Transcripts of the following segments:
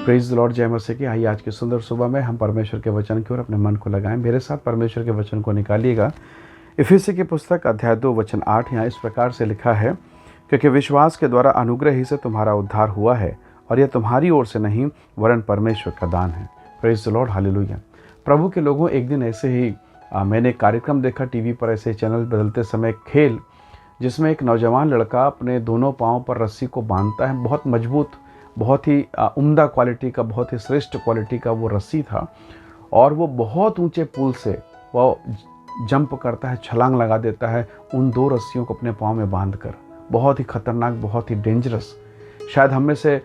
Praise the Lord, जय मसीह की। आइए आज की सुंदर सुबह में हम परमेश्वर के वचन की ओर अपने मन को लगाएं। मेरे साथ परमेश्वर के वचन को निकालिएगा। इफिसी की पुस्तक अध्याय 2 वचन 8 यहाँ इस प्रकार से लिखा है, क्योंकि विश्वास के द्वारा अनुग्रह ही से तुम्हारा उद्धार हुआ है, और यह तुम्हारी ओर से नहीं वरन परमेश्वर का दान है। Praise the Lord, hallelujah. प्रभु के लोगों, एक दिन ऐसे ही मैंने एक कार्यक्रम देखा टीवी पर, ऐसे चैनल बदलते समय, खेल, जिसमें एक नौजवान लड़का अपने दोनों पाँव पर रस्सी को बांधता है। बहुत मजबूत, बहुत ही उम्दा क्वालिटी का, बहुत ही श्रेष्ठ क्वालिटी का वो रस्सी था, और वो बहुत ऊंचे पुल से वो जंप करता है, छलांग लगा देता है उन दो रस्सियों को अपने पाँव में बांधकर। बहुत ही खतरनाक, बहुत ही डेंजरस। शायद हम में से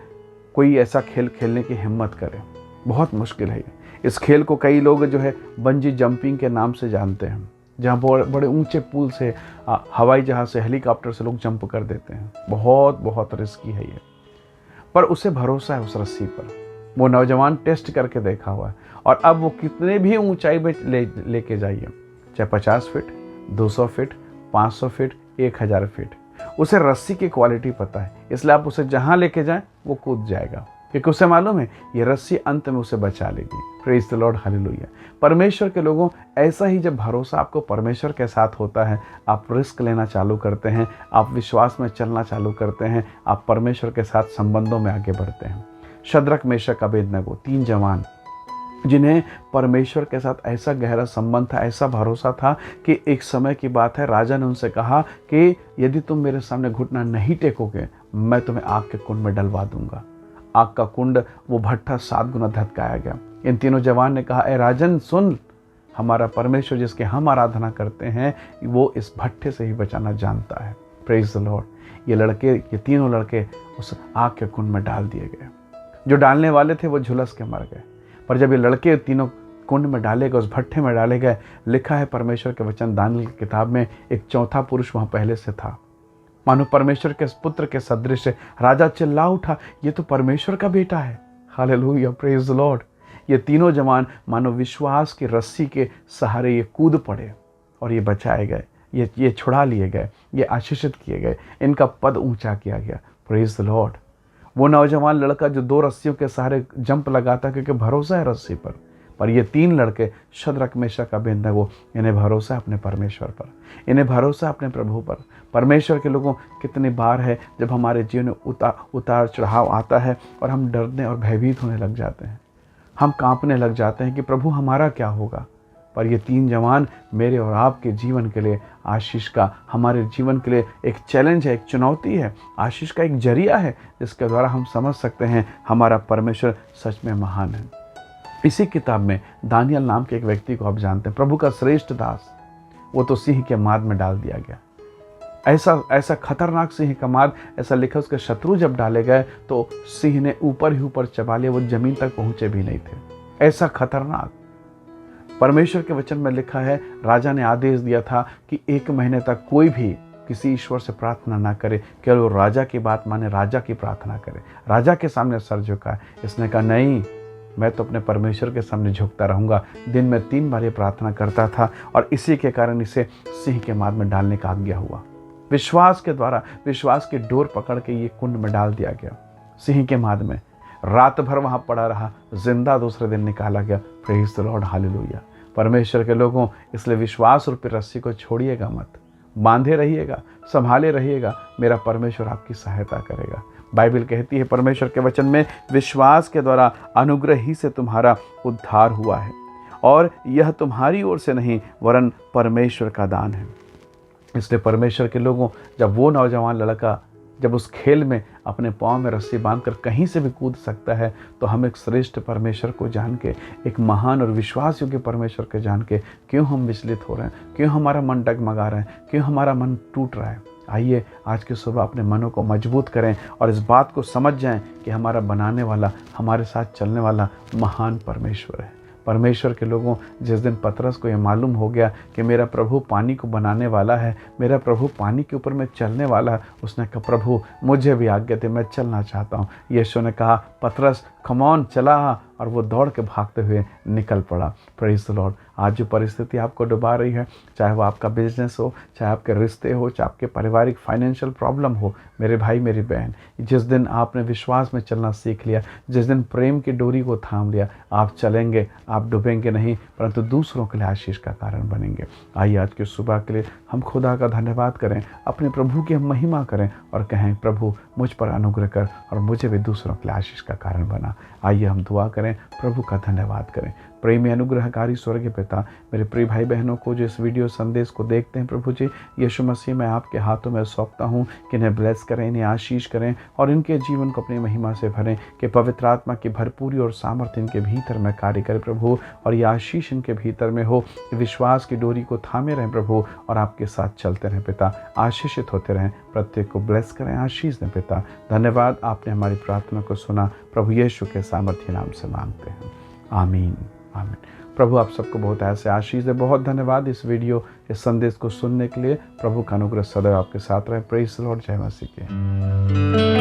कोई ऐसा खेल खेलने की हिम्मत करे, बहुत मुश्किल है। इस खेल को कई लोग जो है बंजी जंपिंग के नाम से जानते हैं, जहाँ बड़े ऊंचे पुल से, हवाई जहाज़ से, हेलीकॉप्टर से लोग जंप कर देते हैं। बहुत बहुत रिस्की है ये, पर उसे भरोसा है उस रस्सी पर। वो नौजवान टेस्ट करके देखा हुआ है, और अब वो कितने भी ऊंचाई पे लेके जाइए, चाहे 50 फीट, 200 फीट, 500 फीट, 1000 फीट, उसे रस्सी की क्वालिटी पता है। इसलिए आप उसे जहाँ लेके जाएं वो कूद जाएगा, क्योंकि उसे मालूम है ये रस्सी अंत में उसे बचा लेगी। Praise the Lord, hallelujah. परमेश्वर के लोगों, ऐसा ही जब भरोसा आपको परमेश्वर के साथ होता है, आप रिस्क लेना चालू करते हैं, आप विश्वास में चलना चालू करते हैं, आप परमेश्वर के साथ संबंधों में आगे बढ़ते हैं। शद्रक, मेशक, अबेदनगो, 3 जवान जिन्हें परमेश्वर के साथ ऐसा गहरा संबंध था, ऐसा भरोसा था कि एक समय की बात है, राजा ने उनसे कहा कि यदि तुम मेरे सामने घुटना नहीं टेकोगे, मैं तुम्हें आग के कुंड में डलवा दूंगा। आग का कुंड, वो भट्ठा 7 गुना धधकाया गया। इन तीनों जवान ने कहा, ए राजन सुन, हमारा परमेश्वर जिसके हम आराधना करते हैं, वो इस भट्ठे से ही बचाना जानता है। Praise the Lord. ये तीनों लड़के उस आग के कुंड में डाल दिए गए। जो डालने वाले थे वो झुलस के मर गए, पर जब ये लड़के तीनों कुंड में डाले गए, उस भट्ठे में डाले गए, लिखा है परमेश्वर के वचन दानियेल की किताब में, एक चौथा पुरुष वहाँ पहले से था, मानो परमेश्वर के पुत्र के सदृश। राजा चिल्ला उठा, ये तो परमेश्वर का बेटा है। Hallelujah, praise the Lord. ये तीनों जवान मानो विश्वास की रस्सी के सहारे ये कूद पड़े, और ये बचाए गए, ये छुड़ा लिए गए, ये आशीषित किए गए, इनका पद ऊंचा किया गया। Praise the Lord. वो नौजवान लड़का जो 2 रस्सियों के सहारे जंप लगाता, क्योंकि भरोसा है रस्सी पर ये 3 लड़के, शद्रक, मेशक, अबेदनगो, इन्हें भरोसा है अपने परमेश्वर पर, इन्हें भरोसा अपने प्रभु पर। परमेश्वर के लोगों, कितनी बार है जब हमारे जीवन में उतार चढ़ाव आता है और हम डरने और भयभीत होने लग जाते हैं, हम कांपने लग जाते हैं कि प्रभु हमारा क्या होगा। पर ये 3 जवान मेरे और आपके जीवन के लिए आशीष का, हमारे जीवन के लिए एक चैलेंज है, एक चुनौती है, आशीष का एक जरिया है, जिसके द्वारा हम समझ सकते हैं हमारा परमेश्वर सच में महान है। इसी किताब में दानियेल नाम के एक व्यक्ति को आप जानते हैं, प्रभु का श्रेष्ठ दास, वो तो सिंह के माद में डाल दिया गया। ऐसा खतरनाक सिंह का माद, ऐसा लिखा, उसके शत्रु जब डाले गए तो सिंह ने ऊपर ही ऊपर चबा लिया, वो जमीन तक पहुंचे भी नहीं थे। ऐसा खतरनाक। परमेश्वर के वचन में लिखा है, राजा ने आदेश दिया था कि 1 महीने तक कोई भी किसी ईश्वर से प्रार्थना ना करे, केवल वो राजा की बात माने, राजा की प्रार्थना करे, राजा के सामने सर झुकाए। इसने कहा, नहीं, मैं तो अपने परमेश्वर के सामने झुकता रहूंगा। दिन में 3 बार ये प्रार्थना करता था, और इसी के कारण इसे सिंह के माद में डालने का आज्ञा हुआ। विश्वास के द्वारा, विश्वास की डोर पकड़ के ये कुंड में डाल दिया गया, सिंह के माद में। रात भर वहाँ पड़ा रहा, जिंदा दूसरे दिन निकाला गया। Praise the Lord, hallelujah. परमेश्वर के लोगों, इसलिए विश्वास रूपी रस्सी को छोड़िएगा मत, बांधे रहिएगा, संभाले रहिएगा। मेरा परमेश्वर आपकी सहायता करेगा। बाइबल कहती है परमेश्वर के वचन में, विश्वास के द्वारा अनुग्रह ही से तुम्हारा उद्धार हुआ है, और यह तुम्हारी ओर से नहीं वरन परमेश्वर का दान है। इसलिए परमेश्वर के लोगों, जब वो नौजवान लड़का जब उस खेल में अपने पाँव में रस्सी बांधकर कहीं से भी कूद सकता है, तो हम एक श्रेष्ठ परमेश्वर को जान के, एक महान और विश्वास योग्य परमेश्वर को जान के, क्यों हम विचलित हो रहे हैं, क्यों हमारा मन डगमगा रहा है, क्यों हमारा मन टूट रहा है। आइए आज की सुबह अपने मनों को मजबूत करें और इस बात को समझ जाएं कि हमारा बनाने वाला, हमारे साथ चलने वाला महान परमेश्वर है। परमेश्वर के लोगों, जिस दिन पतरस को यह मालूम हो गया कि मेरा प्रभु पानी को बनाने वाला है, मेरा प्रभु पानी के ऊपर में चलने वाला है, उसने कहा, प्रभु मुझे भी आज्ञा दे, मैं चलना चाहता हूँ। यीशु ने कहा, पतरस कम ऑन चला और वो दौड़ के भागते हुए निकल पड़ा। Praise the Lord. आज जो परिस्थिति आपको डुबा रही है, चाहे वो आपका बिजनेस हो, चाहे आपके रिश्ते हो, चाहे आपके पारिवारिक फाइनेंशियल प्रॉब्लम हो, मेरे भाई मेरी बहन, जिस दिन आपने विश्वास में चलना सीख लिया, जिस दिन प्रेम की डोरी को थाम लिया, आप चलेंगे, आप डूबेंगे नहीं परंतु दूसरों के लिए आशीष का कारण बनेंगे। आइए आज की सुबह के लिए हम खुदा का धन्यवाद करें, अपने प्रभु की हम महिमा करें और कहें, प्रभु मुझ पर अनुग्रह कर और मुझे भी दूसरों के लिए आशीष का कारण बना। आइए हम दुआ करें, प्रभु का धन्यवाद करें। प्रेमी अनुग्रहकारी स्वर्गीय पिता, मेरे प्रिय भाई बहनों को जो इस वीडियो संदेश को देखते हैं, प्रभु जी यीशु मसीह मैं आपके हाथों में सौंपता हूँ कि इन्हें ब्लेस करें, इन्हें आशीष करें और इनके जीवन को अपनी महिमा से भरें, कि पवित्र आत्मा की भरपूरी और सामर्थ्य इनके भीतर में कार्य करे प्रभु, और ये आशीष इनके भीतर में हो, विश्वास की डोरी को थामे रहें प्रभु और आपके साथ चलते रहें पिता, आशीषित होते रहें, प्रत्येक को ब्लेस करें, आशीष दें पिता। धन्यवाद, आपने हमारी प्रार्थना को सुना, प्रभु यीशु के सामर्थ्य नाम से मांगते हैं, आमीन आमीन। प्रभु आप सबको बहुत ऐसे आशीष दे। बहुत धन्यवाद इस वीडियो, इस संदेश को सुनने के लिए। प्रभु का अनुग्रह सदैव आपके साथ रहे। Praise the Lord. जय मसीह की।